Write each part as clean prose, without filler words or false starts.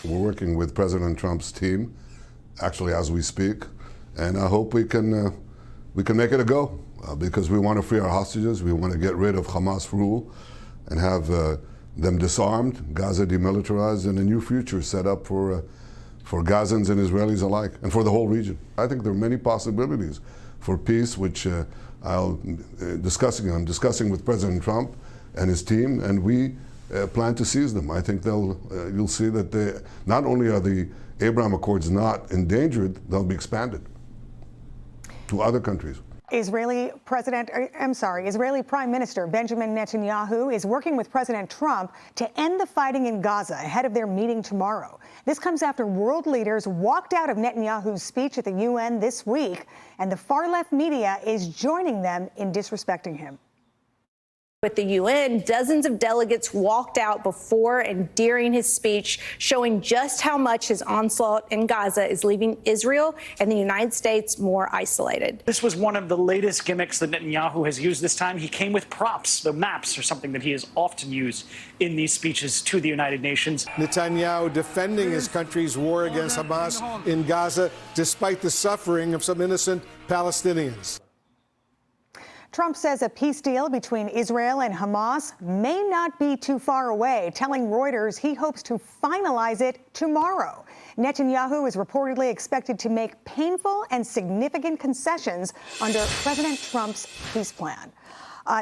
We're working with President Trump's team, actually as we speak, and I hope we can make it a go because we want to free our hostages. We want to get rid of Hamas rule and have them disarmed, Gaza demilitarized, and a new future set up for Gazans and Israelis alike, and for the whole region. I think there are many possibilities for peace, which I'm discussing with President Trump and his team, and we plan to seize them. I think you'll see that not only are the Abraham Accords not endangered, they'll be expanded to other countries. Israeli Prime Minister Benjamin Netanyahu is working with President Trump to end the fighting in Gaza ahead of their meeting tomorrow. This comes after world leaders walked out of Netanyahu's speech at the UN this week, and the far-left media is joining them in disrespecting him. With the UN, dozens of delegates walked out before and during his speech, showing just how much his onslaught in Gaza is leaving Israel and the United States more isolated. This was one of the latest gimmicks that Netanyahu has used this time. He came with props. The maps are something that he has often used in these speeches to the United Nations. Netanyahu defending his country's war against Hamas in Gaza, despite the suffering of some innocent Palestinians. Trump says a peace deal between Israel and Hamas may not be too far away, telling Reuters he hopes to finalize it tomorrow. Netanyahu is reportedly expected to make painful and significant concessions under President Trump's peace plan.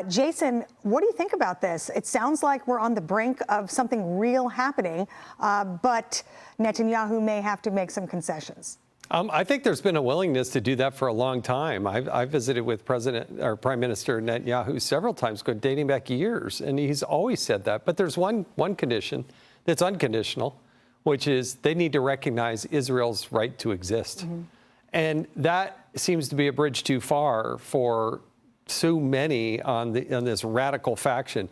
Jason, what do you think about this? It sounds like we're on the brink of something real happening, but Netanyahu may have to make some concessions. I think there's been a willingness to do that for a long time. I've visited with Prime Minister Netanyahu several times, dating back years, and he's always said that. But there's one condition that's unconditional, which is they need to recognize Israel's right to exist. Mm-hmm. And that seems to be a bridge too far for so many on this radical faction.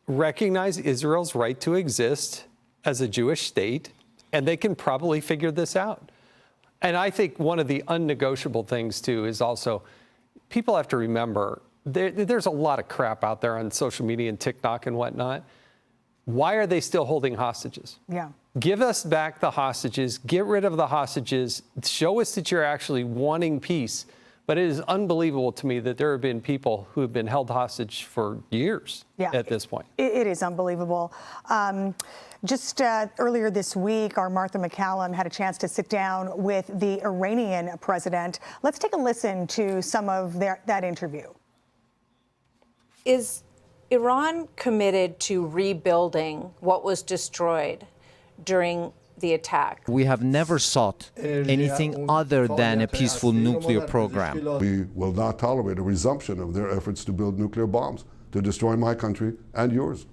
Recognize Israel's right to exist as a Jewish state, and they can probably figure this out. And I think one of the unnegotiable things, too, is also people have to remember there's a lot of crap out there on social media and TikTok and whatnot. Why are they still holding hostages? Yeah. Give us back the hostages. Get rid of the hostages. Show us that you're actually wanting peace. But it is unbelievable to me that there have been people who have been held hostage for years at this point. It is unbelievable. Just earlier this week, our Martha MacCallum had a chance to sit down with the Iranian president. Let's take a listen to some of that interview. Is Iran committed to rebuilding what was destroyed during the attack? We have never sought anything other than a peaceful nuclear program. We will not tolerate a resumption of their efforts to build nuclear bombs to destroy my country and yours.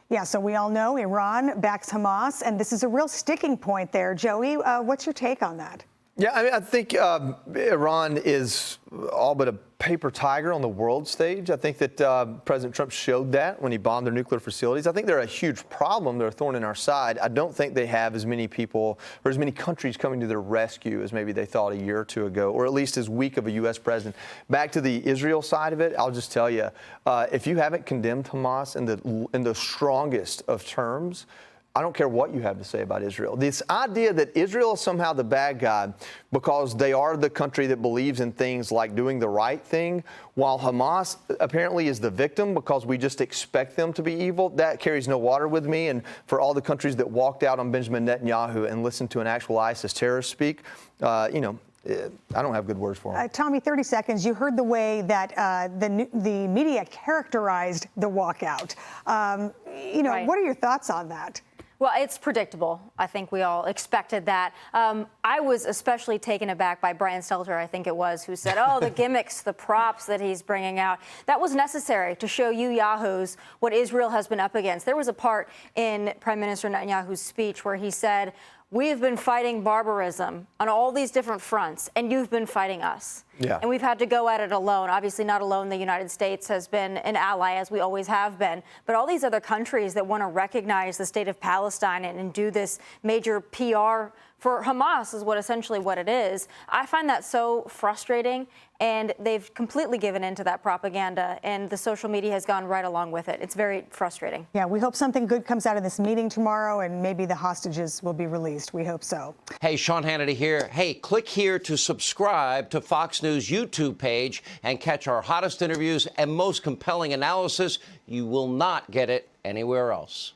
Yeah, so we all know Iran backs Hamas, and this is a real sticking point there. Joey, what's your take on that? Yeah, I mean, I think Iran is all but a paper tiger on the world stage. I think that President Trump showed that when he bombed their nuclear facilities. I think they're a huge problem. They're a thorn in our side. I don't think they have as many people or as many countries coming to their rescue as maybe they thought a year or two ago, or at least as weak of a U.S. president. Back to the Israel side of it, I'll just tell you, if you haven't condemned Hamas in the strongest of terms, I don't care what you have to say about Israel. This idea that Israel is somehow the bad guy because they are the country that believes in things like doing the right thing, while Hamas apparently is the victim because we just expect them to be evil, that carries no water with me. And for all the countries that walked out on Benjamin Netanyahu and listened to an actual ISIS terrorist speak, I don't have good words for him. Tommy, 30 seconds. You heard the way that the media characterized the walkout. Right. What are your thoughts on that? Well, it's predictable. I think we all expected that. I was especially taken aback by Brian Stelter, I think it was, who said, oh, the gimmicks, the props that he's bringing out. That was necessary to show you yahoos what Israel has been up against. There was a part in Prime Minister Netanyahu's speech where he said, we have been fighting barbarism on all these different fronts, and you've been fighting us. Yeah. And we've had to go at it alone. Obviously not alone. The United States has been an ally, as we always have been. But all these other countries that want to recognize the state of Palestine and do this major PR for Hamas is essentially what it is. I find that so frustrating. and they've completely given in to that propaganda, and the social media has gone right along with it. It's very frustrating. Yeah, we hope something good comes out of this meeting tomorrow, and maybe the hostages will be released. We hope so. Hey, Sean Hannity here. Hey, click here to subscribe to Fox News YouTube page and catch our hottest interviews and most compelling analysis. You will not get it anywhere else.